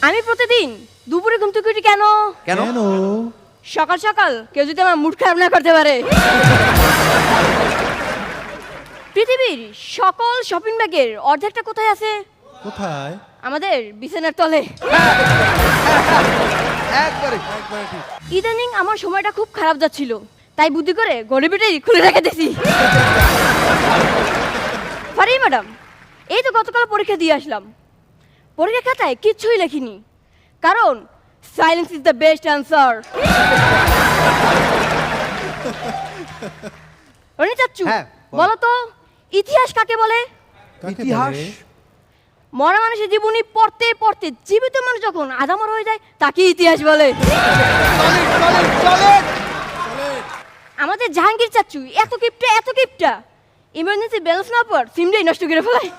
আমি প্রতিদিন দুপুরে ঘুম থেকে উঠি কেন? কেন? সকাল সকাল কেউ যদি আমার মুড খারাপ না করতে পারে। পৃথিবীর সকল শপিং ব্যাগের অর্ধেকটা কোথায় আছে? কোথায়? আমাদের বিছানার তলে। একবারে ঠিক। ইদানিং আমার সময়টা খুব খারাপ যাচ্ছিল, তাই বুদ্ধি করে গরিবেটাই খুলে রেখে দিয়েছি। ফারি ম্যাডাম, এই তো গতকাল পরীক্ষা দিয়ে আসলাম। পরীক্ষা খাতায় কিচ্ছুই লেখিনি, কারণ silence is the best answer. Roni চাচ্চু, হ্যাঁ, বলো। বলো তো ইতিহাস কাকে বলে? ইতিহাস মরা মানুষের জীবনী পড়তে পড়তে জীবিত মানুষ যখন আধামর হয়ে যায় তাকে ইতিহাস বলে। আমাদের জাহাঙ্গীর চাচ্চু এত কিপটা ইমার্জেন্সি ব্যালেন্স না পর সিমটাই নষ্ট করে ফেলায়।